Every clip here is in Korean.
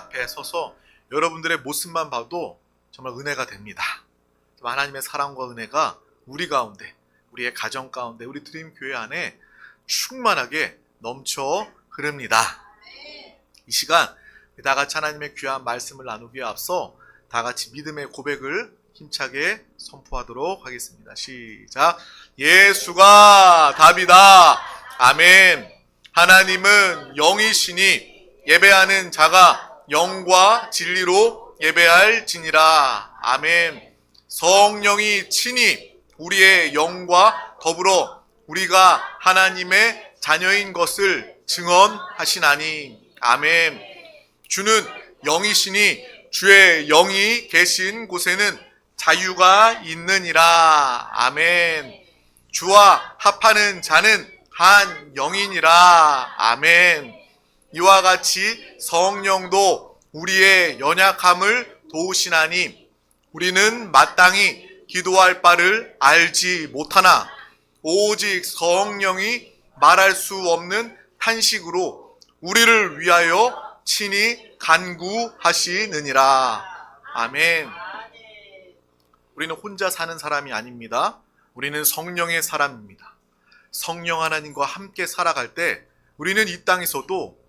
앞에 서서 여러분들의 모습만 봐도 정말 은혜가 됩니다. 하나님의 사랑과 은혜가 우리 가운데, 우리의 가정 가운데, 우리 드림교회 안에 충만하게 넘쳐 흐릅니다. 이 시간 다 같이 하나님의 귀한 말씀을 나누기에 앞서 다 같이 믿음의 고백을 힘차게 선포하도록 하겠습니다. 시작. 예수가 답이다. 아멘. 하나님은 영이시니 예배하는 자가 영과 진리로 예배할지니라. 아멘. 성령이 친히 우리의 영과 더불어 우리가 하나님의 자녀인 것을 증언하시나니. 아멘. 주는 영이시니 주의 영이 계신 곳에는 자유가 있느니라. 아멘. 주와 합하는 자는 한 영이니라. 아멘. 이와 같이 성령도 우리의 연약함을 도우시나니 우리는 마땅히 기도할 바를 알지 못하나 오직 성령이 말할 수 없는 탄식으로 우리를 위하여 친히 간구하시느니라. 아멘. 우리는 혼자 사는 사람이 아닙니다. 우리는 성령의 사람입니다. 성령 하나님과 함께 살아갈 때 우리는 이 땅에서도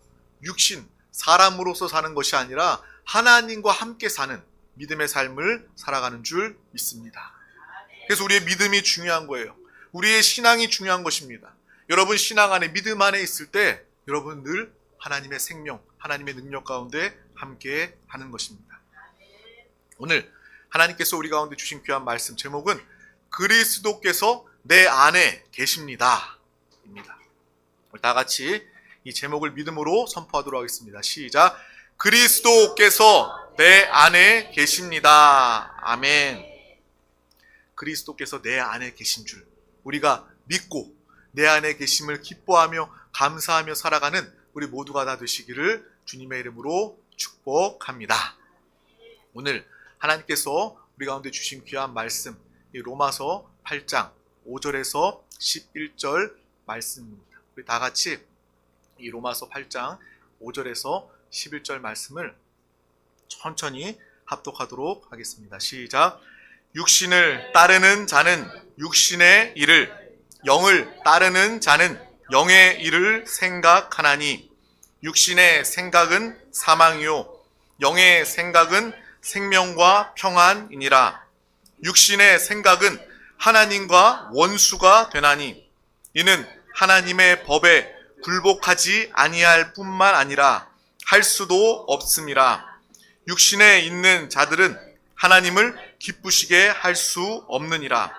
육신, 사람으로서 사는 것이 아니라 하나님과 함께 사는 믿음의 삶을 살아가는 줄 믿습니다. 그래서 우리의 믿음이 중요한 거예요. 우리의 신앙이 중요한 것입니다. 여러분 신앙 안에, 믿음 안에 있을 때 여러분 늘 하나님의 생명, 하나님의 능력 가운데 함께 하는 것입니다. 오늘 하나님께서 우리 가운데 주신 귀한 말씀 제목은 그리스도께서 내 안에 계십니다 입니다. 다 같이 이 제목을 믿음으로 선포하도록 하겠습니다. 시작. 그리스도께서 내 안에 계십니다. 아멘. 그리스도께서 내 안에 계신 줄 우리가 믿고 내 안에 계심을 기뻐하며 감사하며 살아가는 우리 모두가 다 되시기를 주님의 이름으로 축복합니다. 오늘 하나님께서 우리 가운데 주신 귀한 말씀, 이 로마서 8장 5절에서 11절 말씀입니다. 우리 다 같이 이 로마서 8장 5절에서 11절 말씀을 천천히 합독하도록 하겠습니다. 시작. 육신을 따르는 자는 육신의 일을, 영을 따르는 자는 영의 일을 생각하나니 육신의 생각은 사망이요 영의 생각은 생명과 평안이니라. 육신의 생각은 하나님과 원수가 되나니 이는 하나님의 법에 굴복하지 아니할 뿐만 아니라 할 수도 없음이라. 육신에 있는 자들은 하나님을 기쁘시게 할 수 없느니라.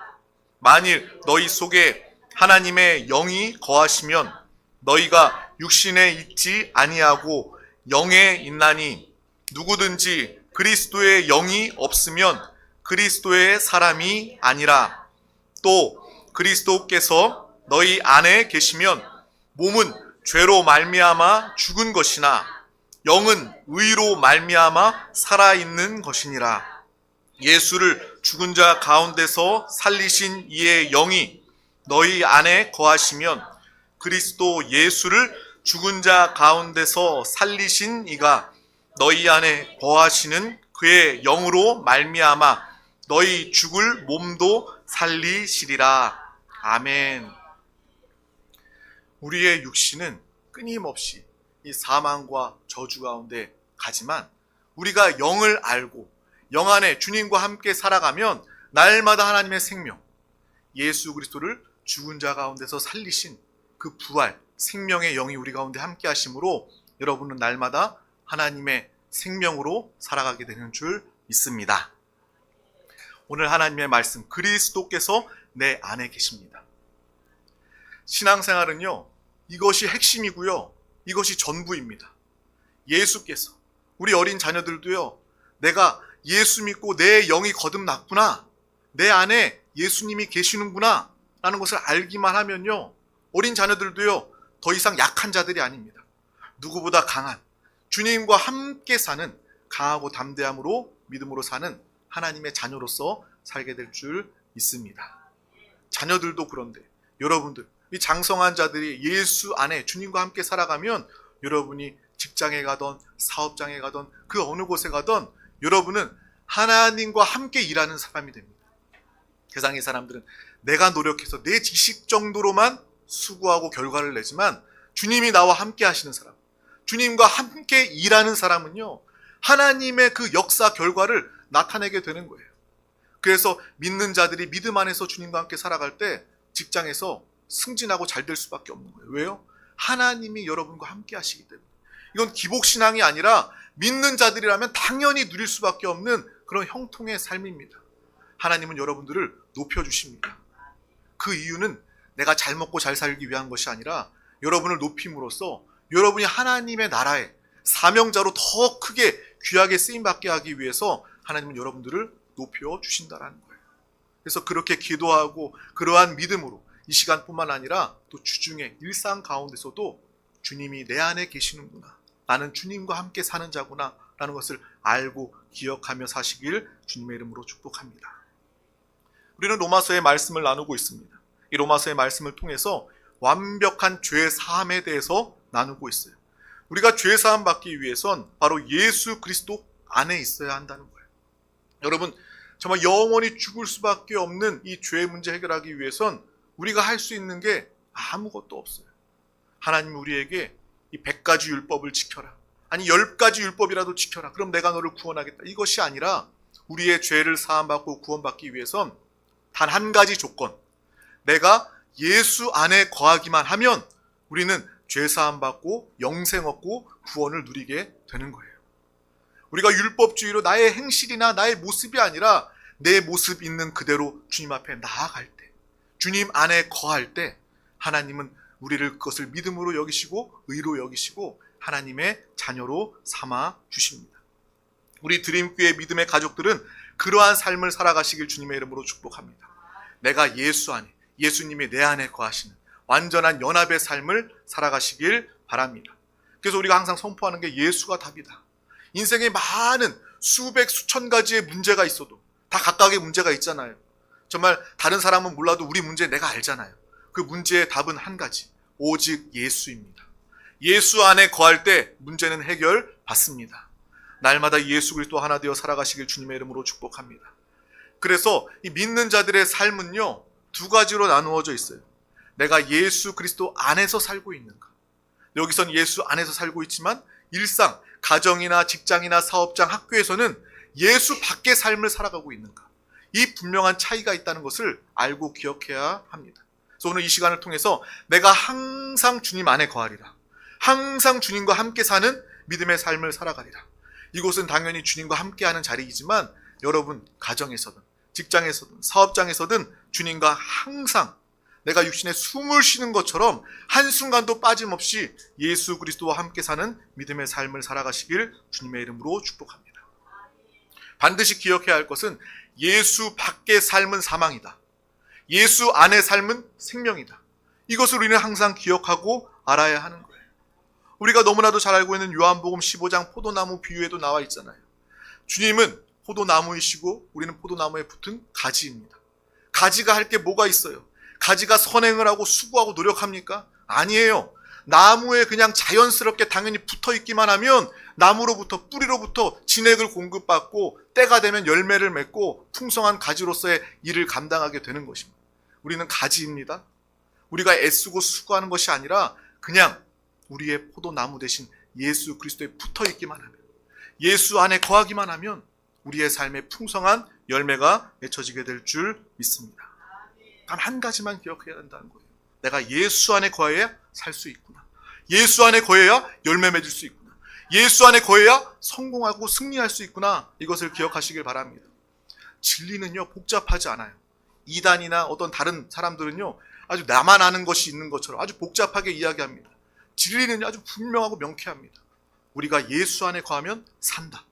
만일 너희 속에 하나님의 영이 거하시면 너희가 육신에 있지 아니하고 영에 있나니 누구든지 그리스도의 영이 없으면 그리스도의 사람이 아니라. 또 그리스도께서 너희 안에 계시면 몸은 죄로 말미암아 죽은 것이나 영은 의로 말미암아 살아있는 것이니라. 예수를 죽은 자 가운데서 살리신 이의 영이 너희 안에 거하시면 그리스도 예수를 죽은 자 가운데서 살리신 이가 너희 안에 거하시는 그의 영으로 말미암아 너희 죽을 몸도 살리시리라. 아멘. 우리의 육신은 끊임없이 이 사망과 저주 가운데 가지만 우리가 영을 알고 영 안에 주님과 함께 살아가면 날마다 하나님의 생명, 예수 그리스도를 죽은 자 가운데서 살리신 그 부활, 생명의 영이 우리 가운데 함께 하심으로 여러분은 날마다 하나님의 생명으로 살아가게 되는 줄 믿습니다. 오늘 하나님의 말씀, 그리스도께서 내 안에 계십니다. 신앙생활은요, 이것이 핵심이고요, 이것이 전부입니다. 예수께서, 우리 어린 자녀들도요, 내가 예수 믿고 내 영이 거듭났구나, 내 안에 예수님이 계시는구나 라는 것을 알기만 하면요, 어린 자녀들도요, 더 이상 약한 자들이 아닙니다. 누구보다 강한, 주님과 함께 사는 강하고 담대함으로 믿음으로 사는 하나님의 자녀로서 살게 될 줄 믿습니다. 자녀들도 그런데 여러분들, 이 장성한 자들이 예수 안에 주님과 함께 살아가면 여러분이 직장에 가던 사업장에 가던 그 어느 곳에 가던 여러분은 하나님과 함께 일하는 사람이 됩니다. 세상의 사람들은 내가 노력해서 내 지식 정도로만 수고하고 결과를 내지만 주님이 나와 함께 하시는 사람, 주님과 함께 일하는 사람은요, 하나님의 그 역사 결과를 나타내게 되는 거예요. 그래서 믿는 자들이 믿음 안에서 주님과 함께 살아갈 때 직장에서 승진하고 잘 될 수밖에 없는 거예요. 왜요? 하나님이 여러분과 함께 하시기 때문에. 이건 기복신앙이 아니라 믿는 자들이라면 당연히 누릴 수밖에 없는 그런 형통의 삶입니다. 하나님은 여러분들을 높여주십니다. 그 이유는 내가 잘 먹고 잘 살기 위한 것이 아니라 여러분을 높임으로써 여러분이 하나님의 나라의 사명자로 더 크게 귀하게 쓰임받게 하기 위해서 하나님은 여러분들을 높여주신다는 거예요. 그래서 그렇게 기도하고 그러한 믿음으로 이 시간뿐만 아니라 또 주중에 일상 가운데서도 주님이 내 안에 계시는구나, 나는 주님과 함께 사는 자구나 라는 것을 알고 기억하며 사시길 주님의 이름으로 축복합니다. 우리는 로마서의 말씀을 나누고 있습니다. 이 로마서의 말씀을 통해서 완벽한 죄 사함에 대해서 나누고 있어요. 우리가 죄 사함 받기 위해선 바로 예수 그리스도 안에 있어야 한다는 거예요. 여러분, 정말 영원히 죽을 수밖에 없는 이 죄 문제 해결하기 위해선 우리가 할 수 있는 게 아무것도 없어요. 하나님 우리에게 이 100가지 율법을 지켜라, 아니 10가지 율법이라도 지켜라, 그럼 내가 너를 구원하겠다, 이것이 아니라 우리의 죄를 사함받고 구원받기 위해선 단 한 가지 조건, 내가 예수 안에 거하기만 하면 우리는 죄 사함받고 영생 얻고 구원을 누리게 되는 거예요. 우리가 율법주의로 나의 행실이나 나의 모습이 아니라 내 모습 있는 그대로 주님 앞에 나아갈 때, 주님 안에 거할 때 하나님은 우리를 그것을 믿음으로 여기시고 의로 여기시고 하나님의 자녀로 삼아 주십니다. 우리 드림교회 믿음의 가족들은 그러한 삶을 살아가시길 주님의 이름으로 축복합니다. 내가 예수 안에, 예수님이 내 안에 거하시는 완전한 연합의 삶을 살아가시길 바랍니다. 그래서 우리가 항상 선포하는 게 예수가 답이다. 인생에 많은 수백 수천 가지의 문제가 있어도 다 각각의 문제가 있잖아요. 정말 다른 사람은 몰라도 우리 문제 내가 알잖아요. 그 문제의 답은 한 가지, 오직 예수입니다. 예수 안에 거할 때 문제는 해결받습니다. 날마다 예수 그리스도 하나 되어 살아가시길 주님의 이름으로 축복합니다. 그래서 이 믿는 자들의 삶은요, 두 가지로 나누어져 있어요. 내가 예수 그리스도 안에서 살고 있는가. 여기선 예수 안에서 살고 있지만 일상, 가정이나 직장이나 사업장, 학교에서는 예수 밖의 삶을 살아가고 있는가. 이 분명한 차이가 있다는 것을 알고 기억해야 합니다. 그래서 오늘 이 시간을 통해서 내가 항상 주님 안에 거하리라, 항상 주님과 함께 사는 믿음의 삶을 살아가리라. 이곳은 당연히 주님과 함께하는 자리이지만 여러분 가정에서든 직장에서든 사업장에서든 주님과 항상 내가 육신에 숨을 쉬는 것처럼 한순간도 빠짐없이 예수 그리스도와 함께 사는 믿음의 삶을 살아가시길 주님의 이름으로 축복합니다. 반드시 기억해야 할 것은 예수 밖의 삶은 사망이다, 예수 안의 삶은 생명이다. 이것을 우리는 항상 기억하고 알아야 하는 거예요. 우리가 너무나도 잘 알고 있는 요한복음 15장 포도나무 비유에도 나와 있잖아요. 주님은 포도나무이시고 우리는 포도나무에 붙은 가지입니다. 가지가 할 게 뭐가 있어요? 가지가 선행을 하고 수고하고 노력합니까? 아니에요. 나무에 그냥 자연스럽게 당연히 붙어 있기만 하면 나무로부터, 뿌리로부터 진액을 공급받고 때가 되면 열매를 맺고 풍성한 가지로서의 일을 감당하게 되는 것입니다. 우리는 가지입니다. 우리가 애쓰고 수고하는 것이 아니라 그냥 우리의 포도나무 대신 예수 그리스도에 붙어 있기만 하면, 예수 안에 거하기만 하면 우리의 삶에 풍성한 열매가 맺혀지게 될 줄 믿습니다. 단 한 가지만 기억해야 한다는 거예요. 내가 예수 안에 거해야 살 수 있구나. 예수 안에 거해야 열매 맺을 수 있구나. 예수 안에 거해야 성공하고 승리할 수 있구나. 이것을 기억하시길 바랍니다. 진리는요, 복잡하지 않아요. 이단이나 어떤 다른 사람들은요, 아주 나만 아는 것이 있는 것처럼 아주 복잡하게 이야기합니다. 진리는 아주 분명하고 명쾌합니다. 우리가 예수 안에 거하면 산다.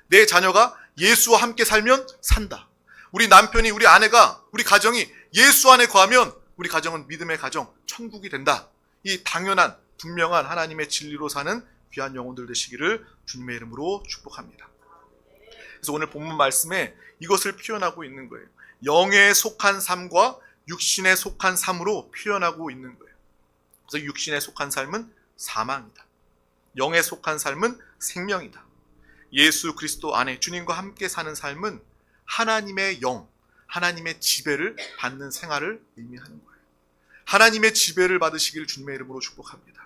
내 자녀가 예수와 함께 살면 산다. 우리 남편이, 우리 아내가, 우리 가정이 예수 안에 거하면 우리 가정은 믿음의 가정, 천국이 된다. 이 당연한 분명한 하나님의 진리로 사는 귀한 영혼들 되시기를 주님의 이름으로 축복합니다. 그래서 오늘 본문 말씀에 이것을 표현하고 있는 거예요. 영에 속한 삶과 육신에 속한 삶으로 표현하고 있는 거예요. 그래서 육신에 속한 삶은 사망이다. 영에 속한 삶은 생명이다. 예수 그리스도 안에 주님과 함께 사는 삶은 하나님의 영, 하나님의 지배를 받는 생활을 의미하는 거예요. 하나님의 지배를 받으시기를 주님의 이름으로 축복합니다.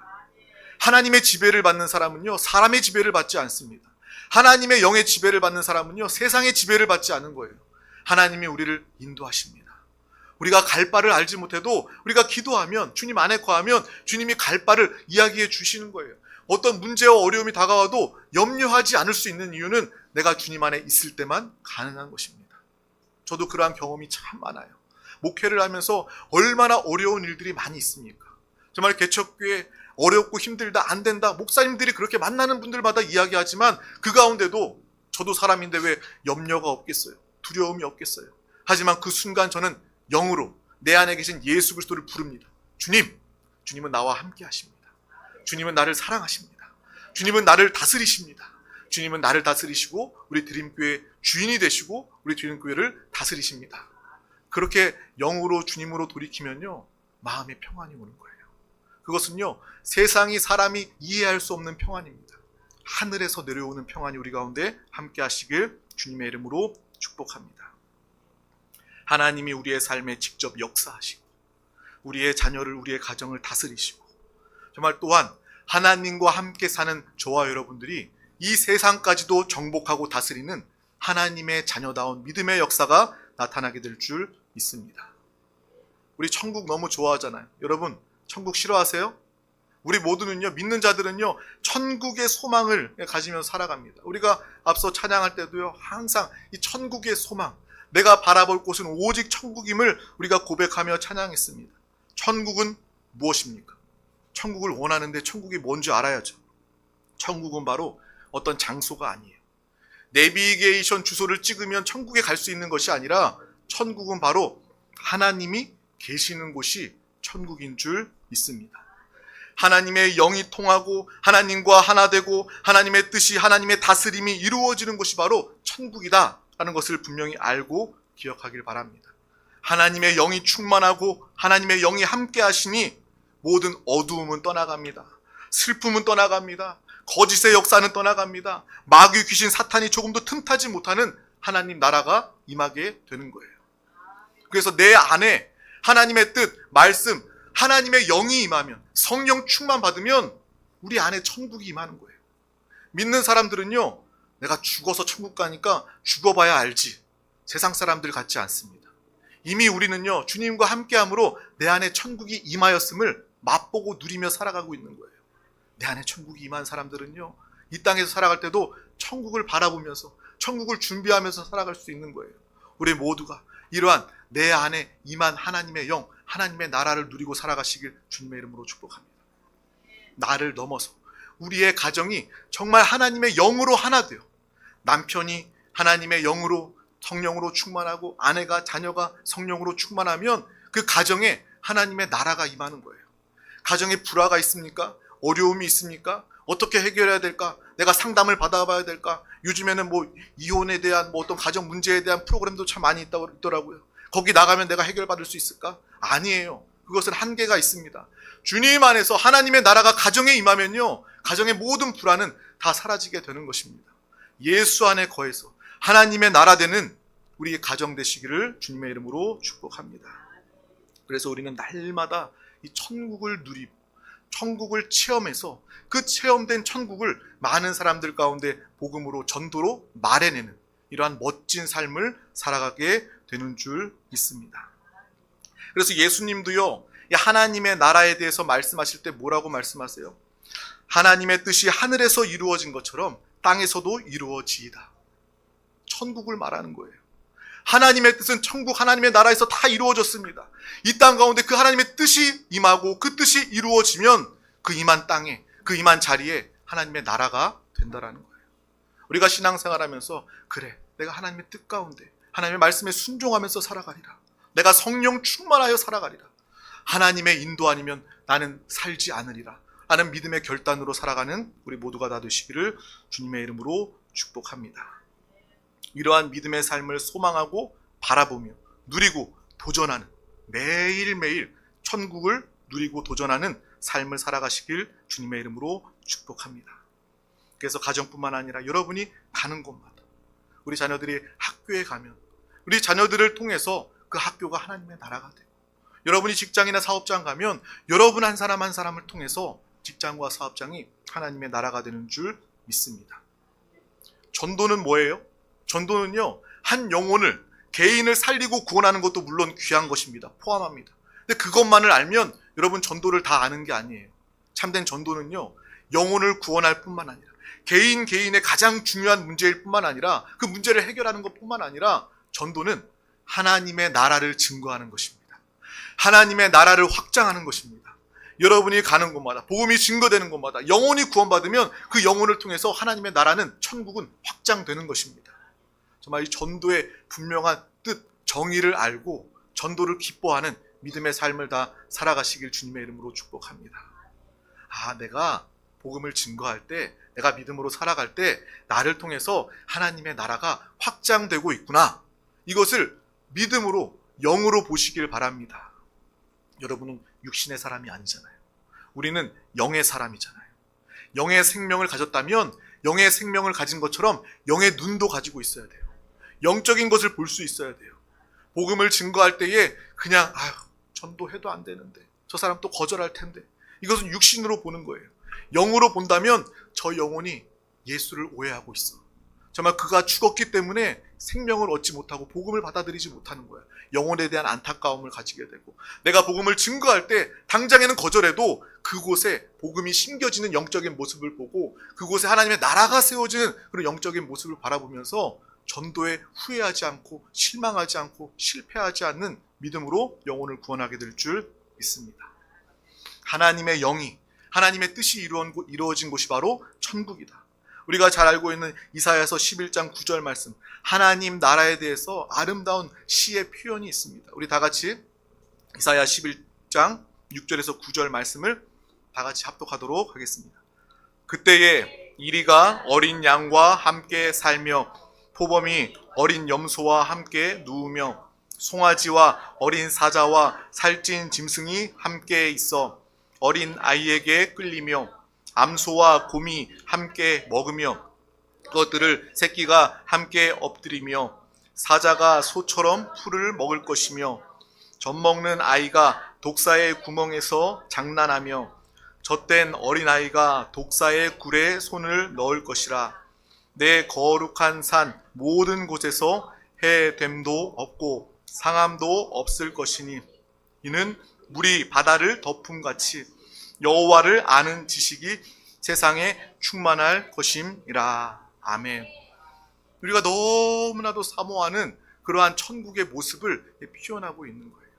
하나님의 지배를 받는 사람은요, 사람의 지배를 받지 않습니다. 하나님의 영의 지배를 받는 사람은요, 세상의 지배를 받지 않는 거예요. 하나님이 우리를 인도하십니다. 우리가 갈 바를 알지 못해도 우리가 기도하면, 주님 안에 거하면 주님이 갈 바를 이야기해 주시는 거예요. 어떤 문제와 어려움이 다가와도 염려하지 않을 수 있는 이유는 내가 주님 안에 있을 때만 가능한 것입니다. 저도 그러한 경험이 참 많아요. 목회를 하면서 얼마나 어려운 일들이 많이 있습니까? 정말 개척교회 어렵고 힘들다, 안 된다, 목사님들이 그렇게 만나는 분들마다 이야기하지만 그 가운데도 저도 사람인데 왜 염려가 없겠어요? 두려움이 없겠어요? 하지만 그 순간 저는 영으로 내 안에 계신 예수 그리스도를 부릅니다. 주님은 나와 함께 하십니다. 주님은 나를 사랑하십니다. 주님은 나를 다스리십니다. 주님은 나를 다스리시고 우리 드림교회 주인이 되시고 우리 드림교회를 다스리십니다. 그렇게 영으로 주님으로 돌이키면요, 마음의 평안이 오는 거예요. 그것은요, 세상이 사람이 이해할 수 없는 평안입니다. 하늘에서 내려오는 평안이 우리 가운데 함께 하시길 주님의 이름으로 축복합니다. 하나님이 우리의 삶에 직접 역사하시고 우리의 자녀를, 우리의 가정을 다스리시고 정말 또한 하나님과 함께 사는 저와 여러분들이 이 세상까지도 정복하고 다스리는 하나님의 자녀다운 믿음의 역사가 나타나게 될 줄 믿습니다. 우리 천국 너무 좋아하잖아요. 여러분, 천국 싫어하세요? 우리 모두는요, 믿는 자들은요, 천국의 소망을 가지면서 살아갑니다. 우리가 앞서 찬양할 때도요, 항상 이 천국의 소망, 내가 바라볼 곳은 오직 천국임을 우리가 고백하며 찬양했습니다. 천국은 무엇입니까? 천국을 원하는데 천국이 뭔지 알아야죠. 천국은 바로 어떤 장소가 아니에요. 내비게이션 주소를 찍으면 천국에 갈 수 있는 것이 아니라 천국은 바로 하나님이 계시는 곳이 천국인 줄 믿습니다. 하나님의 영이 통하고 하나님과 하나 되고 하나님의 뜻이, 하나님의 다스림이 이루어지는 곳이 바로 천국이다 라는 것을 분명히 알고 기억하길 바랍니다. 하나님의 영이 충만하고 하나님의 영이 함께 하시니 모든 어두움은 떠나갑니다. 슬픔은 떠나갑니다. 거짓의 역사는 떠나갑니다. 마귀 귀신 사탄이 조금도 틈타지 못하는 하나님 나라가 임하게 되는 거예요. 그래서 내 안에 하나님의 뜻, 말씀, 하나님의 영이 임하면, 성령 충만 받으면 우리 안에 천국이 임하는 거예요. 믿는 사람들은요, 내가 죽어서 천국 가니까 죽어봐야 알지, 세상 사람들 같지 않습니다. 이미 우리는요, 주님과 함께함으로 내 안에 천국이 임하였음을 맛보고 누리며 살아가고 있는 거예요. 내 안에 천국이 임한 사람들은요, 이 땅에서 살아갈 때도 천국을 바라보면서 천국을 준비하면서 살아갈 수 있는 거예요. 우리 모두가 이러한 내 안에 임한 하나님의 영, 하나님의 나라를 누리고 살아가시길 주님의 이름으로 축복합니다. 나를 넘어서 우리의 가정이 정말 하나님의 영으로 하나 돼요. 남편이 하나님의 영으로, 성령으로 충만하고 아내가, 자녀가 성령으로 충만하면 그 가정에 하나님의 나라가 임하는 거예요. 가정에 불화가 있습니까? 어려움이 있습니까? 어떻게 해결해야 될까? 내가 상담을 받아봐야 될까? 요즘에는 이혼에 대한 어떤 가정 문제에 대한 프로그램도 참 많이 있더라고요. 거기 나가면 내가 해결받을 수 있을까? 아니에요. 그것은 한계가 있습니다. 주님 안에서 하나님의 나라가 가정에 임하면요, 가정의 모든 불안은 다 사라지게 되는 것입니다. 예수 안에 거해서 하나님의 나라 되는 우리의 가정 되시기를 주님의 이름으로 축복합니다. 그래서 우리는 날마다 이 천국을 누리고 천국을 체험해서 그 체험된 천국을 많은 사람들 가운데 복음으로, 전도로 말해내는 이러한 멋진 삶을 살아가게 되는 줄 믿습니다. 그래서 예수님도요, 하나님의 나라에 대해서 말씀하실 때 뭐라고 말씀하세요? 하나님의 뜻이 하늘에서 이루어진 것처럼 땅에서도 이루어지이다. 천국을 말하는 거예요. 하나님의 뜻은 천국, 하나님의 나라에서 다 이루어졌습니다. 이 땅 가운데 그 하나님의 뜻이 임하고 그 뜻이 이루어지면 그 임한 땅에, 그 임한 자리에 하나님의 나라가 된다라는 거예요. 우리가 신앙생활하면서 그래, 내가 하나님의 뜻 가운데 하나님의 말씀에 순종하면서 살아가리라. 내가 성령 충만하여 살아가리라. 하나님의 인도 아니면 나는 살지 않으리라. 라는 믿음의 결단으로 살아가는 우리 모두가 다 되시기를 주님의 이름으로 축복합니다. 이러한 믿음의 삶을 소망하고 바라보며 누리고 도전하는, 매일매일 천국을 누리고 도전하는 삶을 살아가시길 주님의 이름으로 축복합니다. 그래서 가정뿐만 아니라 여러분이 가는 곳마다, 우리 자녀들이 학교에 가면 우리 자녀들을 통해서 그 학교가 하나님의 나라가 되고, 여러분이 직장이나 사업장 가면 여러분 한 사람 한 사람을 통해서 직장과 사업장이 하나님의 나라가 되는 줄 믿습니다. 전도는 뭐예요? 전도는요, 한 영혼을, 개인을 살리고 구원하는 것도 물론 귀한 것입니다. 포함합니다. 근데 그것만을 알면 여러분 전도를 다 아는 게 아니에요. 참된 전도는요, 영혼을 구원할 뿐만 아니라 개인의 가장 중요한 문제일 뿐만 아니라 그 문제를 해결하는 것뿐만 아니라 전도는 하나님의 나라를 증거하는 것입니다. 하나님의 나라를 확장하는 것입니다. 여러분이 가는 곳마다, 복음이 증거되는 곳마다 영혼이 구원받으면 그 영혼을 통해서 하나님의 나라는, 천국은 확장되는 것입니다. 정말 이 전도의 분명한 뜻, 정의를 알고 전도를 기뻐하는 믿음의 삶을 다 살아가시길 주님의 이름으로 축복합니다. 내가 복음을 증거할 때, 내가 믿음으로 살아갈 때 나를 통해서 하나님의 나라가 확장되고 있구나. 이것을 믿음으로, 영으로 보시길 바랍니다. 여러분은 육신의 사람이 아니잖아요. 우리는 영의 사람이잖아요. 영의 생명을 가졌다면 영의 생명을 가진 것처럼 영의 눈도 가지고 있어야 돼요. 영적인 것을 볼 수 있어야 돼요. 복음을 증거할 때에 그냥 전도해도 안 되는데, 저 사람 또 거절할 텐데, 이것은 육신으로 보는 거예요. 영으로 본다면 저 영혼이 예수를 오해하고 있어. 정말 그가 죽었기 때문에 생명을 얻지 못하고 복음을 받아들이지 못하는 거야. 영혼에 대한 안타까움을 가지게 되고, 내가 복음을 증거할 때 당장에는 거절해도 그곳에 복음이 심겨지는 영적인 모습을 보고 그곳에 하나님의 나라가 세워지는 그런 영적인 모습을 바라보면서 전도에 후회하지 않고 실망하지 않고 실패하지 않는 믿음으로 영혼을 구원하게 될 줄 믿습니다. 하나님의 영이, 하나님의 뜻이 이루어진 곳이 바로 천국이다. 우리가 잘 알고 있는 이사야서 11장 9절 말씀, 하나님 나라에 대해서 아름다운 시의 표현이 있습니다. 우리 다 같이 이사야 11장 6절에서 9절 말씀을 다 같이 합독하도록 하겠습니다. 그때에 이리가 어린 양과 함께 살며 포범이 어린 염소와 함께 누우며 송아지와 어린 사자와 살찐 짐승이 함께 있어 어린 아이에게 끌리며 암소와 곰이 함께 먹으며 그것들을 새끼가 함께 엎드리며 사자가 소처럼 풀을 먹을 것이며 젖먹는 아이가 독사의 구멍에서 장난하며 젖된 어린아이가 독사의 굴에 손을 넣을 것이라. 내 거룩한 산 모든 곳에서 해됨도 없고 상함도 없을 것이니 이는 물이 바다를 덮음같이 여호와를 아는 지식이 세상에 충만할 것임이라. 아멘. 우리가 너무나도 사모하는 그러한 천국의 모습을 표현하고 있는 거예요.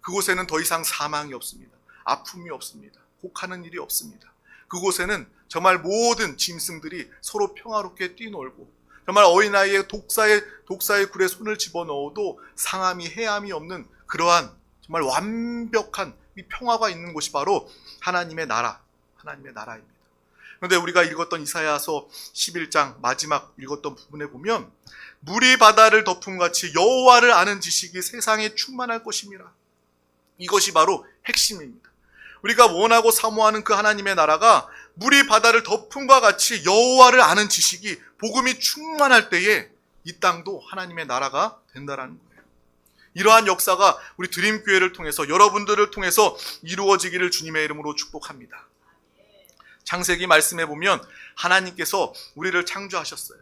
그곳에는 더 이상 사망이 없습니다. 아픔이 없습니다. 혹하는 일이 없습니다. 그곳에는 정말 모든 짐승들이 서로 평화롭게 뛰놀고, 정말 어린아이의 독사의 굴에 손을 집어넣어도 상함이 해함이 없는 그러한 정말 완벽한 이 평화가 있는 곳이 바로 하나님의 나라입니다. 그런데 우리가 읽었던 이사야서 11장 마지막 읽었던 부분에 보면 물이 바다를 덮음같이 여호와를 아는 지식이 세상에 충만할 것임이라. 이것이 바로 핵심입니다. 우리가 원하고 사모하는 그 하나님의 나라가 물이 바다를 덮음과 같이 여호와를 아는 지식이, 복음이 충만할 때에 이 땅도 하나님의 나라가 된다라는 거예요. 이러한 역사가 우리 드림교회를 통해서, 여러분들을 통해서 이루어지기를 주님의 이름으로 축복합니다. 창세기 말씀해 보면 하나님께서 우리를 창조하셨어요.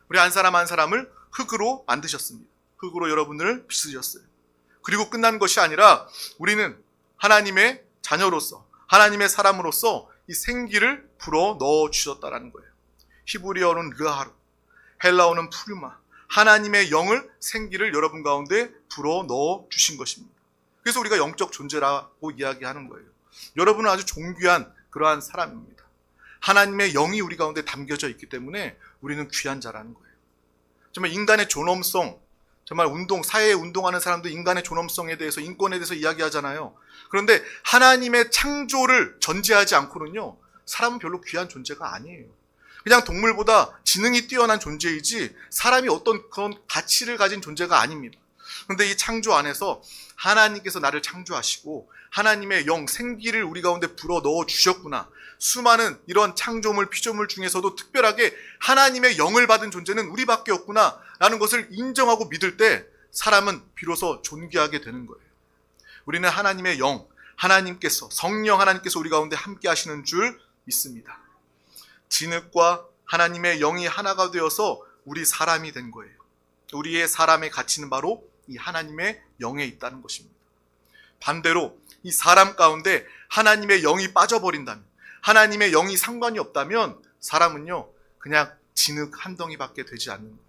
우리 한 사람 한 사람을 흙으로 만드셨습니다. 흙으로 여러분을 빚으셨어요. 그리고 끝난 것이 아니라 우리는 하나님의 자녀로서, 하나님의 사람으로서 이 생기를 불어 넣어 주셨다라는 거예요. 히브리어는 르하루, 헬라어는 푸르마, 하나님의 영을, 생기를 여러분 가운데 불어 넣어 주신 것입니다. 그래서 우리가 영적 존재라고 이야기하는 거예요. 여러분은 아주 존귀한 그러한 사람입니다. 하나님의 영이 우리 가운데 담겨져 있기 때문에 우리는 귀한 자라는 거예요. 정말 인간의 존엄성, 정말 사회에 운동하는 사람도 인간의 존엄성에 대해서, 인권에 대해서 이야기하잖아요. 그런데 하나님의 창조를 전제하지 않고는요, 사람은 별로 귀한 존재가 아니에요. 그냥 동물보다 지능이 뛰어난 존재이지 사람이 어떤 그런 가치를 가진 존재가 아닙니다. 그런데 이 창조 안에서 하나님께서 나를 창조하시고 하나님의 영, 생기를 우리 가운데 불어 넣어 주셨구나. 수많은 이런 창조물, 피조물 중에서도 특별하게 하나님의 영을 받은 존재는 우리밖에 없구나 라는 것을 인정하고 믿을 때 사람은 비로소 존귀하게 되는 거예요. 우리는 하나님의 영, 하나님께서, 성령 하나님께서 우리 가운데 함께 하시는 줄 믿습니다. 진흙과 하나님의 영이 하나가 되어서 우리 사람이 된 거예요. 우리의 사람의 가치는 바로 이 하나님의 영에 있다는 것입니다. 반대로 이 사람 가운데 하나님의 영이 빠져버린다면, 하나님의 영이 상관이 없다면 사람은요 그냥 진흙 한 덩이밖에 되지 않는 거예요.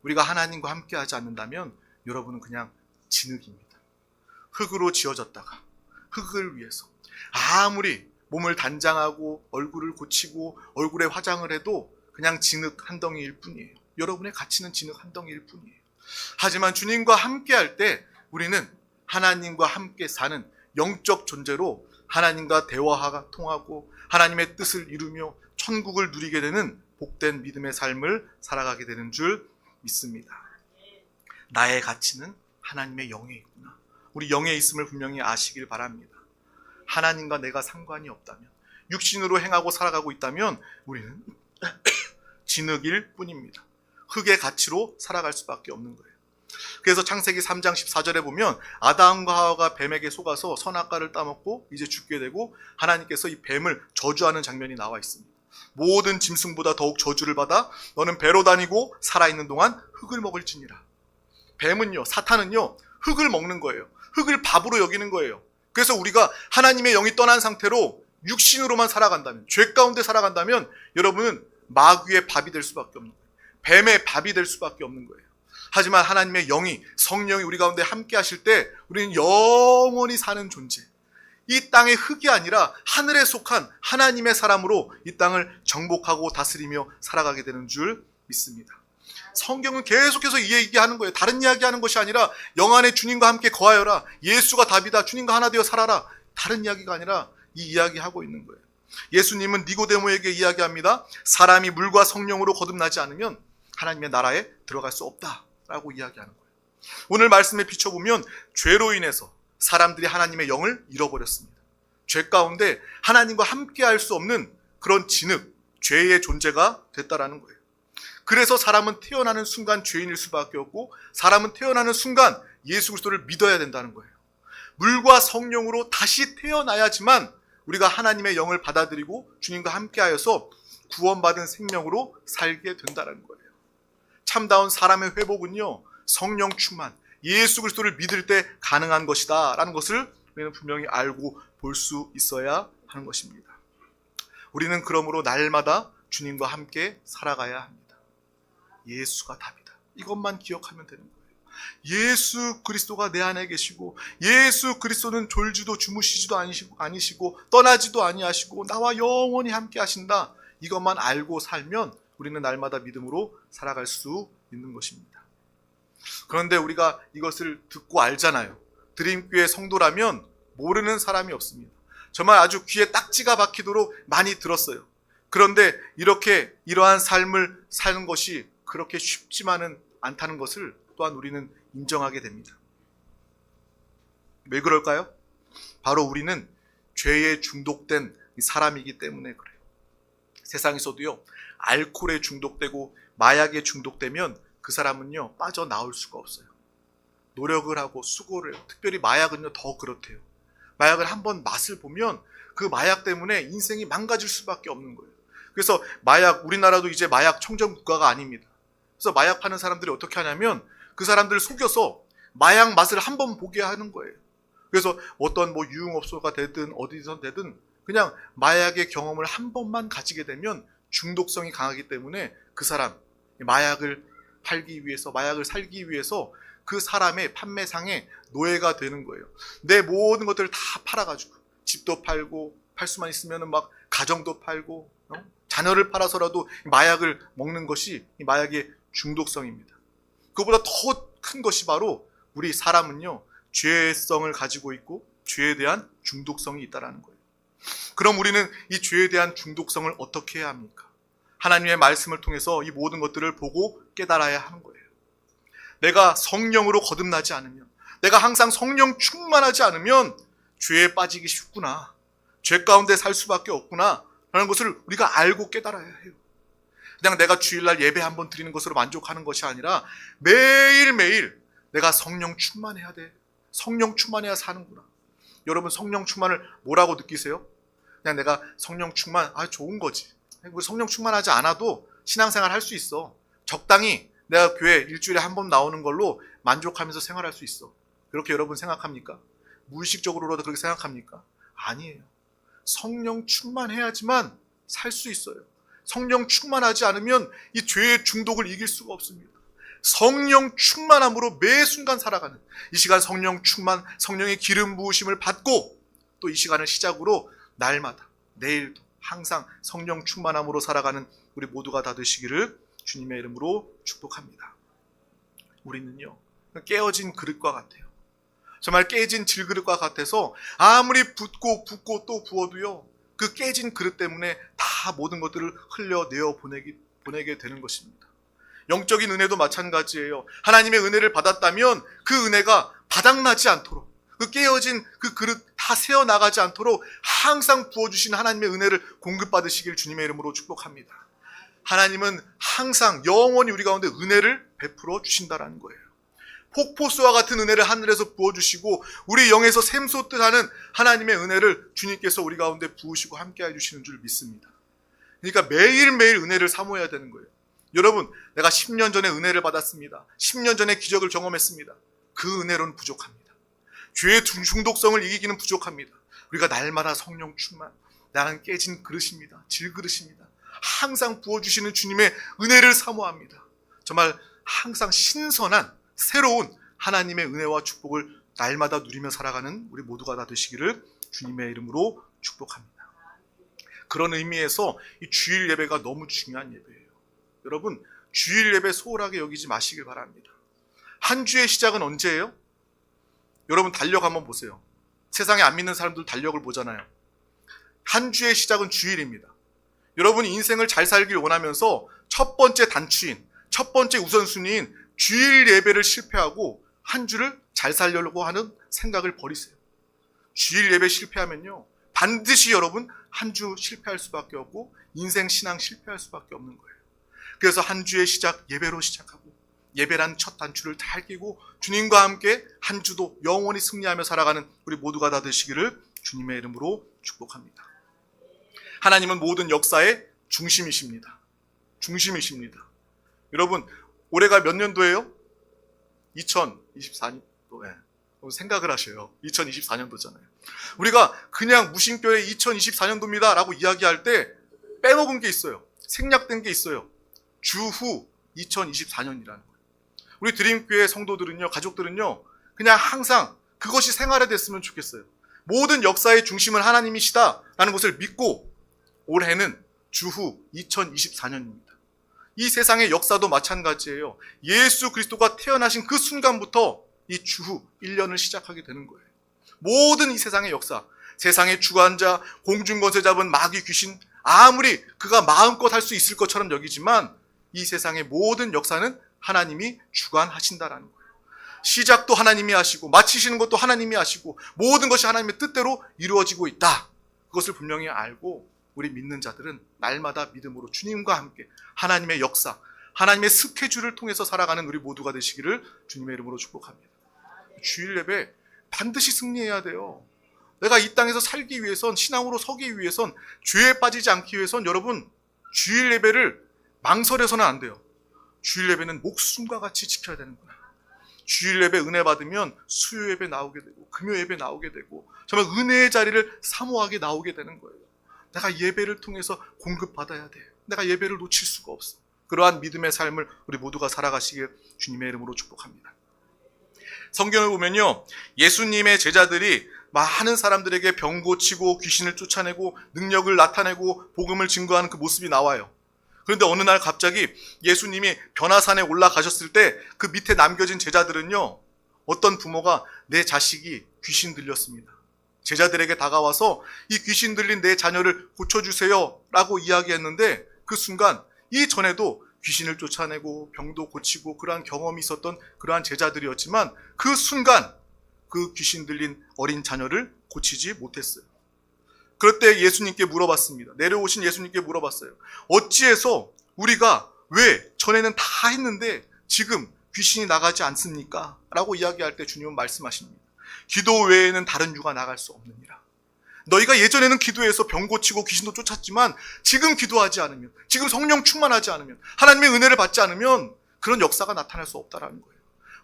우리가 하나님과 함께 하지 않는다면 여러분은 그냥 진흙입니다. 흙으로 지어졌다가 흙을 위해서 아무리 몸을 단장하고 얼굴을 고치고 얼굴에 화장을 해도 그냥 진흙 한 덩이일 뿐이에요. 여러분의 가치는 진흙 한 덩이일 뿐이에요. 하지만 주님과 함께 할 때 우리는 하나님과 함께 사는 영적 존재로 하나님과 대화가 통하고 하나님의 뜻을 이루며 천국을 누리게 되는 복된 믿음의 삶을 살아가게 되는 줄 믿습니다. 나의 가치는 하나님의 영에 있구나. 우리 영에 있음을 분명히 아시길 바랍니다. 하나님과 내가 상관이 없다면, 육신으로 행하고 살아가고 있다면 우리는 진흙일 뿐입니다. 흙의 가치로 살아갈 수밖에 없는 거예요. 그래서 창세기 3장 14절에 보면 아담과 하와가 뱀에게 속아서 선악과를 따먹고 이제 죽게 되고 하나님께서 이 뱀을 저주하는 장면이 나와 있습니다. 모든 짐승보다 더욱 저주를 받아 너는 배로 다니고 살아있는 동안 흙을 먹을지니라. 뱀은요, 사탄은요 흙을 먹는 거예요. 흙을 밥으로 여기는 거예요. 그래서 우리가 하나님의 영이 떠난 상태로 육신으로만 살아간다면, 죄 가운데 살아간다면 여러분은 마귀의 밥이 될 수밖에 없는 거예요. 뱀의 밥이 될 수밖에 없는 거예요. 하지만 하나님의 영이, 성령이 우리 가운데 함께 하실 때 우리는 영원히 사는 존재, 이 땅의 흙이 아니라 하늘에 속한 하나님의 사람으로 이 땅을 정복하고 다스리며 살아가게 되는 줄 믿습니다. 성경은 계속해서 이 얘기하는 거예요. 다른 이야기하는 것이 아니라 영 안에 주님과 함께 거하여라, 예수가 답이다, 주님과 하나 되어 살아라, 다른 이야기가 아니라 이 이야기하고 있는 거예요. 예수님은 니고데모에게 이야기합니다. 사람이 물과 성령으로 거듭나지 않으면 하나님의 나라에 들어갈 수 없다라고 이야기하는 거예요. 오늘 말씀에 비춰보면 죄로 인해서 사람들이 하나님의 영을 잃어버렸습니다. 죄 가운데 하나님과 함께 할 수 없는 그런 진흙, 죄의 존재가 됐다라는 거예요. 그래서 사람은 태어나는 순간 죄인일 수밖에 없고 사람은 태어나는 순간 예수 그리스도를 믿어야 된다는 거예요. 물과 성령으로 다시 태어나야지만 우리가 하나님의 영을 받아들이고 주님과 함께하여서 구원받은 생명으로 살게 된다는 거예요. 참다운 사람의 회복은요, 성령 충만, 예수 그리스도를 믿을 때 가능한 것이다 라는 것을 우리는 분명히 알고 볼 수 있어야 하는 것입니다. 우리는 그러므로 날마다 주님과 함께 살아가야 합니다. 예수가 답이다. 이것만 기억하면 되는 거예요. 예수 그리스도가 내 안에 계시고 예수 그리스도는 졸지도 주무시지도 아니시고 떠나지도 아니하시고 나와 영원히 함께 하신다. 이것만 알고 살면 우리는 날마다 믿음으로 살아갈 수 있는 것입니다. 그런데 우리가 이것을 듣고 알잖아요. 드림교회 성도라면 모르는 사람이 없습니다. 정말 아주 귀에 딱지가 박히도록 많이 들었어요. 그런데 이러한 삶을 사는 것이 그렇게 쉽지만은 않다는 것을 또한 우리는 인정하게 됩니다. 왜 그럴까요? 바로 우리는 죄에 중독된 사람이기 때문에 그래요. 세상에서도요, 알코올에 중독되고 마약에 중독되면 그 사람은요 빠져나올 수가 없어요. 노력을 하고 수고를 해요. 특별히 마약은요 더 그렇대요. 마약을 한번 맛을 보면 그 마약 때문에 인생이 망가질 수밖에 없는 거예요. 그래서 우리나라도 이제 마약 청정 국가가 아닙니다. 그래서 마약 파는 사람들이 어떻게 하냐면 그 사람들을 속여서 마약 맛을 한번 보게 하는 거예요. 그래서 어떤 유흥업소가 되든 어디선 되든 그냥 마약의 경험을 한 번만 가지게 되면 중독성이 강하기 때문에 그 사람, 마약을 팔기 위해서, 마약을 살기 위해서 그 사람의 판매상의 노예가 되는 거예요. 내 모든 것들을 다 팔아가지고 집도 팔고 팔 수만 있으면 막 가정도 팔고 자녀를 팔아서라도 마약을 먹는 것이 이 마약의 중독성입니다. 그보다 더 큰 것이 바로 우리 사람은요 죄성을 가지고 있고 죄에 대한 중독성이 있다는 거예요. 그럼 우리는 이 죄에 대한 중독성을 어떻게 해야 합니까? 하나님의 말씀을 통해서 이 모든 것들을 보고 깨달아야 하는 거예요. 내가 성령으로 거듭나지 않으면, 내가 항상 성령 충만하지 않으면 죄에 빠지기 쉽구나, 죄 가운데 살 수밖에 없구나 라는 것을 우리가 알고 깨달아야 해요. 그냥 내가 주일날 예배 한번 드리는 것으로 만족하는 것이 아니라 매일매일 내가 성령 충만해야 돼. 성령 충만해야 사는구나. 여러분, 성령 충만을 뭐라고 느끼세요? 그냥 내가 성령 충만, 좋은 거지. 성령 충만하지 않아도 신앙생활 할 수 있어. 적당히 내가 교회 일주일에 한 번 나오는 걸로 만족하면서 생활할 수 있어. 그렇게 여러분 생각합니까? 무의식적으로라도 그렇게 생각합니까? 아니에요. 성령 충만해야지만 살 수 있어요. 성령 충만하지 않으면 이 죄의 중독을 이길 수가 없습니다. 성령 충만함으로 매 순간 살아가는, 이 시간 성령 충만, 성령의 기름 부으심을 받고 또 이 시간을 시작으로 날마다, 내일도 항상 성령 충만함으로 살아가는 우리 모두가 다 되시기를 주님의 이름으로 축복합니다. 우리는요, 깨어진 그릇과 같아요. 정말 깨진 질그릇과 같아서 아무리 붓고 또 부어도요, 그 깨진 그릇 때문에 다 모든 것들을 흘려내어 보내게 되는 것입니다. 영적인 은혜도 마찬가지예요. 하나님의 은혜를 받았다면 그 은혜가 바닥나지 않도록, 그 깨어진 그 그릇 다 새어나가지 않도록 항상 부어주시는 하나님의 은혜를 공급받으시길 주님의 이름으로 축복합니다. 하나님은 항상 영원히 우리 가운데 은혜를 베풀어 주신다는 거예요. 폭포수와 같은 은혜를 하늘에서 부어주시고 우리 영에서 샘솟듯 하는 하나님의 은혜를 주님께서 우리 가운데 부으시고 함께 해주시는 줄 믿습니다. 그러니까 매일매일 은혜를 사모해야 되는 거예요. 여러분, 내가 10년 전에 은혜를 받았습니다. 10년 전에 기적을 경험했습니다. 그 은혜로는 부족합니다. 죄의 중독성을 이기기는 부족합니다. 우리가 날마다 성령 충만, 나는 깨진 그릇입니다. 질그릇입니다. 항상 부어주시는 주님의 은혜를 사모합니다. 정말 항상 신선한 새로운 하나님의 은혜와 축복을 날마다 누리며 살아가는 우리 모두가 다 되시기를 주님의 이름으로 축복합니다. 그런 의미에서 이 주일 예배가 너무 중요한 예배예요. 여러분, 주일 예배 소홀하게 여기지 마시길 바랍니다. 한 주의 시작은 언제예요? 여러분, 달력 한번 보세요. 세상에 안 믿는 사람들 달력을 보잖아요. 한 주의 시작은 주일입니다. 여러분이 인생을 잘 살길 원하면서 첫 번째 단추인, 첫 번째 우선순위인 주일 예배를 실패하고 한 주를 잘 살려고 하는 생각을 버리세요. 주일 예배 실패하면요, 반드시 여러분 한 주 실패할 수밖에 없고 인생 신앙 실패할 수밖에 없는 거예요. 그래서 한 주의 시작 예배로 시작하고, 예배란 첫 단추를 잘 끼고 주님과 함께 한 주도 영원히 승리하며 살아가는 우리 모두가 다 되시기를 주님의 이름으로 축복합니다. 하나님은 모든 역사의 중심이십니다. 중심이십니다. 여러분, 올해가 몇 년도예요? 2024년도. 생각을 하셔요. 2024년도잖아요. 우리가 그냥 무심결에 2024년도입니다 라고 이야기할 때 빼먹은 게 있어요. 생략된 게 있어요. 주후 2024년이라는 거예요. 우리 드림교회 성도들은요, 가족들은요, 그냥 항상 그것이 생활화됐으면 좋겠어요. 모든 역사의 중심은 하나님이시다라는 것을 믿고 올해는 주후 2024년입니다. 이 세상의 역사도 마찬가지예요. 예수 그리스도가 태어나신 그 순간부터 이 주후 1년을 시작하게 되는 거예요. 모든 이 세상의 역사, 세상의 주관자, 공중권세 잡은 마귀 귀신, 아무리 그가 마음껏 할 수 있을 것처럼 여기지만 이 세상의 모든 역사는 하나님이 주관하신다라는 거예요. 시작도 하나님이 하시고 마치시는 것도 하나님이 하시고 모든 것이 하나님의 뜻대로 이루어지고 있다. 그것을 분명히 알고 우리 믿는 자들은 날마다 믿음으로 주님과 함께 하나님의 역사, 하나님의 스케줄을 통해서 살아가는 우리 모두가 되시기를 주님의 이름으로 축복합니다. 주일 예배 반드시 승리해야 돼요. 내가 이 땅에서 살기 위해선, 신앙으로 서기 위해선, 죄에 빠지지 않기 위해선 여러분 주일 예배를 망설여서는 안 돼요. 주일 예배는 목숨과 같이 지켜야 되는 거예요. 주일 예배 은혜 받으면 수요 예배 나오게 되고 금요 예배 나오게 되고 정말 은혜의 자리를 사모하게 나오게 되는 거예요. 내가 예배를 통해서 공급받아야 돼. 내가 예배를 놓칠 수가 없어. 그러한 믿음의 삶을 우리 모두가 살아가시길 주님의 이름으로 축복합니다. 성경을 보면요, 예수님의 제자들이 많은 사람들에게 병 고치고 귀신을 쫓아내고 능력을 나타내고 복음을 증거하는 그 모습이 나와요. 그런데 어느 날 갑자기 예수님이 변화산에 올라가셨을 때 그 밑에 남겨진 제자들은요, 어떤 부모가 내 자식이 귀신 들렸습니다. 제자들에게 다가와서 이 귀신 들린 내 자녀를 고쳐주세요 라고 이야기했는데 그 순간 이전에도 귀신을 쫓아내고 병도 고치고 그러한 경험이 있었던 그러한 제자들이었지만 그 순간 그 귀신 들린 어린 자녀를 고치지 못했어요. 그럴 때 예수님께 물어봤습니다. 내려오신 예수님께 물어봤어요. 어찌해서 우리가 왜 전에는 다 했는데 지금 귀신이 나가지 않습니까? 라고 이야기할 때 주님은 말씀하십니다. 기도 외에는 다른 유가 나갈 수 없느니라. 너희가 예전에는 기도해서 병 고치고 귀신도 쫓았지만 지금 기도하지 않으면, 지금 성령 충만하지 않으면, 하나님의 은혜를 받지 않으면 그런 역사가 나타날 수 없다라는 거예요.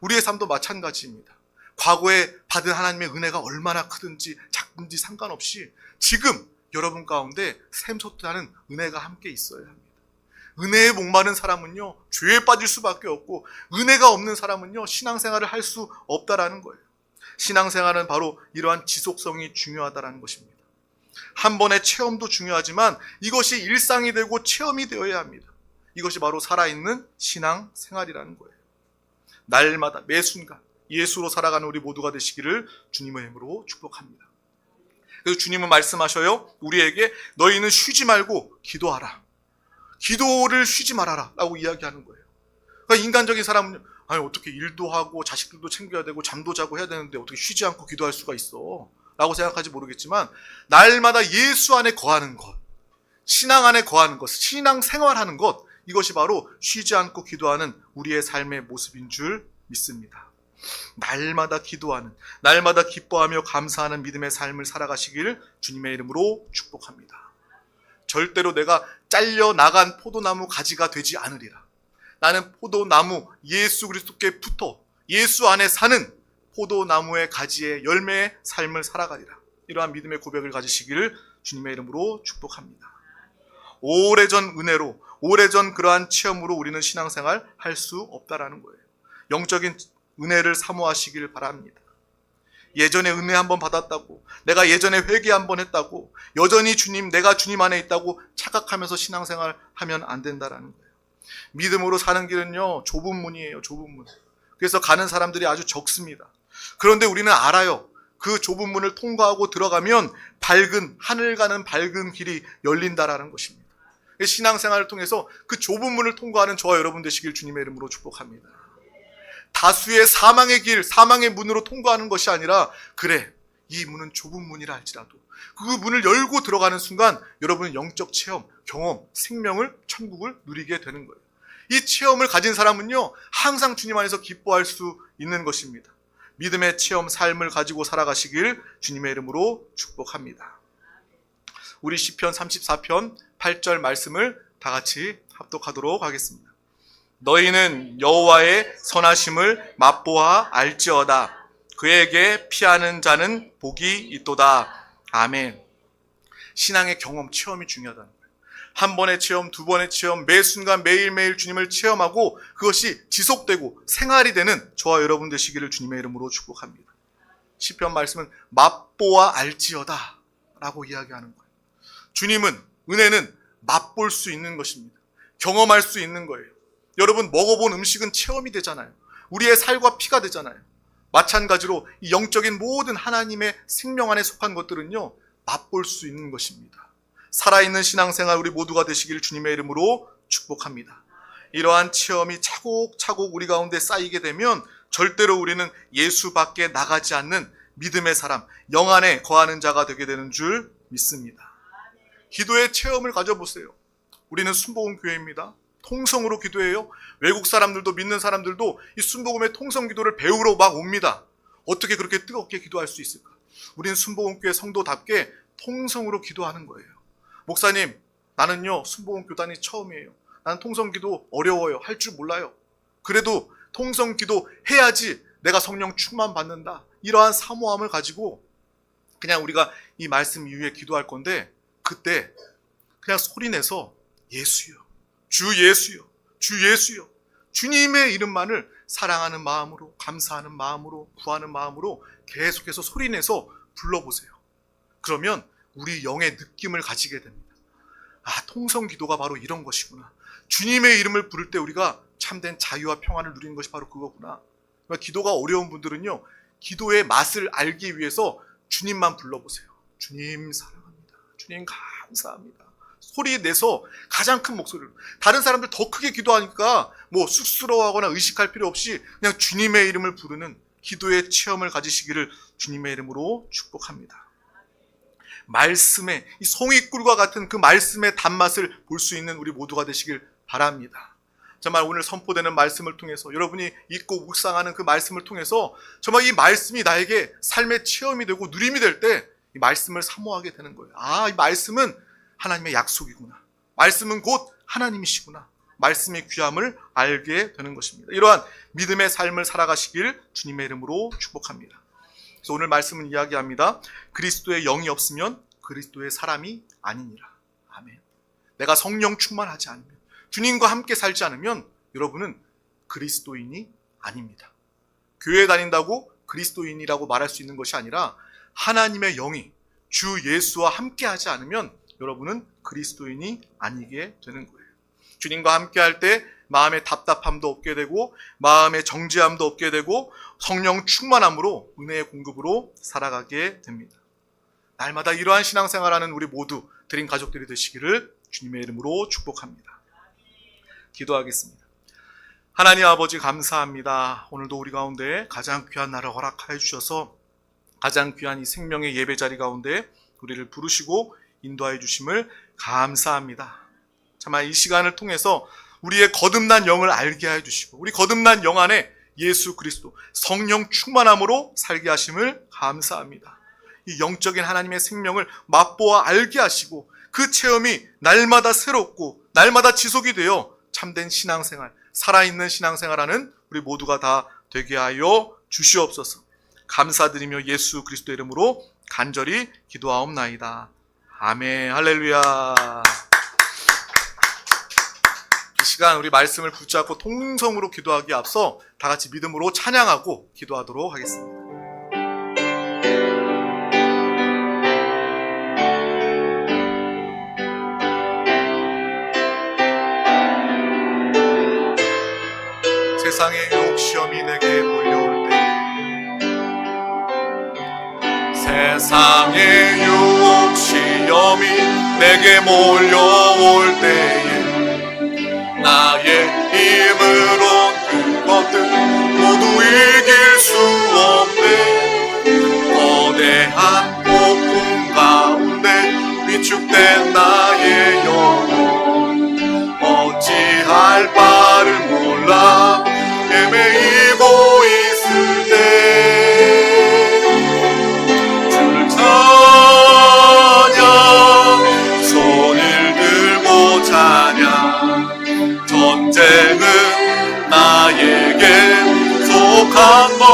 우리의 삶도 마찬가지입니다. 과거에 받은 하나님의 은혜가 얼마나 크든지 작든지 상관없이 지금 여러분 가운데 샘솟다는 은혜가 함께 있어야 합니다. 은혜에 목마른 사람은요, 죄에 빠질 수밖에 없고, 은혜가 없는 사람은요, 신앙생활을 할 수 없다라는 거예요. 신앙생활은 바로 이러한 지속성이 중요하다는 것입니다. 한 번의 체험도 중요하지만 이것이 일상이 되고 체험이 되어야 합니다. 이것이 바로 살아있는 신앙생활이라는 거예요. 날마다 매 순간 예수로 살아가는 우리 모두가 되시기를 주님의 이름으로 축복합니다. 그래서 주님은 말씀하셔요. 우리에게 너희는 쉬지 말고 기도하라. 기도를 쉬지 말아라 라고 이야기하는 거예요. 그러니까 인간적인 사람은 아니 어떻게 일도 하고 자식들도 챙겨야 되고 잠도 자고 해야 되는데 어떻게 쉬지 않고 기도할 수가 있어 라고 생각할지 모르겠지만 날마다 예수 안에 거하는 것, 신앙 안에 거하는 것, 신앙 생활하는 것, 이것이 바로 쉬지 않고 기도하는 우리의 삶의 모습인 줄 믿습니다. 날마다 기도하는, 날마다 기뻐하며 감사하는 믿음의 삶을 살아가시길 주님의 이름으로 축복합니다. 절대로 내가 잘려 나간 포도나무 가지가 되지 않으리라. 나는 포도나무 예수 그리스도께 붙어 예수 안에 사는 포도나무의 가지의 열매의 삶을 살아가리라. 이러한 믿음의 고백을 가지시기를 주님의 이름으로 축복합니다. 오래전 은혜로, 오래전 그러한 체험으로 우리는 신앙생활 할 수 없다라는 거예요. 영적인 은혜를 사모하시길 바랍니다. 예전에 은혜 한번 받았다고, 내가 예전에 회개 한번 했다고, 여전히 내가 주님 안에 있다고 착각하면서 신앙생활 하면 안 된다라는 거예요. 믿음으로 사는 길은요, 좁은 문이에요, 좁은 문. 그래서 가는 사람들이 아주 적습니다. 그런데 우리는 알아요. 그 좁은 문을 통과하고 들어가면 하늘 가는 밝은 길이 열린다라는 것입니다. 신앙생활을 통해서 그 좁은 문을 통과하는 저와 여러분 되시길 주님의 이름으로 축복합니다. 다수의 사망의 길, 사망의 문으로 통과하는 것이 아니라, 그래, 이 문은 좁은 문이라 할지라도 그 문을 열고 들어가는 순간 여러분은 영적 체험, 경험, 생명을, 천국을 누리게 되는 거예요. 이 체험을 가진 사람은요, 항상 주님 안에서 기뻐할 수 있는 것입니다. 믿음의 체험, 삶을 가지고 살아가시길 주님의 이름으로 축복합니다. 우리 시편 34편 8절 말씀을 다 같이 합독하도록 하겠습니다. 너희는 여호와의 선하심을 맛보아 알지어다. 그에게 피하는 자는 복이 있도다. 아멘. 신앙의 경험, 체험이 중요하다는 거예요. 한 번의 체험, 두 번의 체험, 매 순간 매일매일 주님을 체험하고 그것이 지속되고 생활이 되는 저와 여러분 되시기를 주님의 이름으로 축복합니다. 시편 말씀은 맛보아 알지어다 라고 이야기하는 거예요. 주님은, 은혜는 맛볼 수 있는 것입니다. 경험할 수 있는 거예요. 여러분, 먹어본 음식은 체험이 되잖아요. 우리의 살과 피가 되잖아요. 마찬가지로 이 영적인 모든 하나님의 생명 안에 속한 것들은요, 맛볼 수 있는 것입니다. 살아있는 신앙생활 우리 모두가 되시길 주님의 이름으로 축복합니다. 이러한 체험이 차곡차곡 우리 가운데 쌓이게 되면 절대로 우리는 예수 밖에 나가지 않는 믿음의 사람, 영 안에 거하는 자가 되게 되는 줄 믿습니다. 기도의 체험을 가져보세요. 우리는 순복음교회입니다. 통성으로 기도해요. 외국 사람들도, 믿는 사람들도 이 순복음의 통성 기도를 배우러 막 옵니다. 어떻게 그렇게 뜨겁게 기도할 수 있을까? 우리는 순복음교회 성도답게 통성으로 기도하는 거예요. 목사님, 나는요 순복음 교단이 처음이에요. 나는 통성 기도 어려워요. 할 줄 몰라요. 그래도 통성 기도 해야지 내가 성령 충만 받는다. 이러한 사모함을 가지고 그냥 우리가 이 말씀 이후에 기도할 건데, 그때 그냥 소리내서 예수요, 주 예수요, 주 예수요, 주님의 이름만을 사랑하는 마음으로, 감사하는 마음으로, 구하는 마음으로 계속해서 소리내서 불러보세요. 그러면 우리 영의 느낌을 가지게 됩니다. 아, 통성 기도가 바로 이런 것이구나. 주님의 이름을 부를 때 우리가 참된 자유와 평안을 누리는 것이 바로 그거구나. 그러니까 기도가 어려운 분들은요, 기도의 맛을 알기 위해서 주님만 불러보세요. 주님 사랑합니다. 주님 감사합니다. 소리 내서 가장 큰 목소리로, 다른 사람들 더 크게 기도하니까 뭐 쑥스러워하거나 의식할 필요 없이 그냥 주님의 이름을 부르는 기도의 체험을 가지시기를 주님의 이름으로 축복합니다. 말씀의, 이 송이꿀과 같은 그 말씀의 단맛을 볼 수 있는 우리 모두가 되시길 바랍니다. 정말 오늘 선포되는 말씀을 통해서, 여러분이 읽고 묵상하는 그 말씀을 통해서 정말 이 말씀이 나에게 삶의 체험이 되고 누림이 될 때 이 말씀을 사모하게 되는 거예요. 아, 이 말씀은 하나님의 약속이구나. 말씀은 곧 하나님이시구나. 말씀의 귀함을 알게 되는 것입니다. 이러한 믿음의 삶을 살아가시길 주님의 이름으로 축복합니다. 그래서 오늘 말씀은 이야기합니다. 그리스도의 영이 없으면 그리스도의 사람이 아니니라. 아멘. 내가 성령 충만하지 않으면, 주님과 함께 살지 않으면 여러분은 그리스도인이 아닙니다. 교회 다닌다고 그리스도인이라고 말할 수 있는 것이 아니라 하나님의 영이 주 예수와 함께 하지 않으면 여러분은 그리스도인이 아니게 되는 거예요. 주님과 함께 할 때 마음의 답답함도 없게 되고 마음의 정죄함도 없게 되고 성령 충만함으로 은혜의 공급으로 살아가게 됩니다. 날마다 이러한 신앙생활하는 우리 모두 드림 가족들이 되시기를 주님의 이름으로 축복합니다. 기도하겠습니다. 하나님 아버지 감사합니다. 오늘도 우리 가운데 가장 귀한 날을 허락하여 주셔서 가장 귀한 이 생명의 예배 자리 가운데 우리를 부르시고 인도하여 주심을 감사합니다. 정말 이 시간을 통해서 우리의 거듭난 영을 알게 해 주시고 우리 거듭난 영 안에 예수 그리스도 성령 충만함으로 살게 하심을 감사합니다. 이 영적인 하나님의 생명을 맛보아 알게 하시고 그 체험이 날마다 새롭고 날마다 지속이 되어 참된 신앙생활, 살아있는 신앙생활하는 우리 모두가 다 되게 하여 주시옵소서. 감사드리며 예수 그리스도 이름으로 간절히 기도하옵나이다. 아멘. 할렐루야. 이 시간 우리 말씀을 붙잡고 통성으로 기도하기에 앞서 다 같이 믿음으로 찬양하고 기도하도록 하겠습니다. 세상의 유혹 시험이 내게 몰려올 때, 세상의 유혹 시험이 내게 몰려올 때에 나의 힘으로 그것들 모두 이길 수 없네. 거대한 폭풍 가운데 위축된 나의 영혼 어찌할 바를 몰라 헤매이고 있을 때 주를 찬양, 손을 들고 찬양. 전쟁은 나에게 속한 것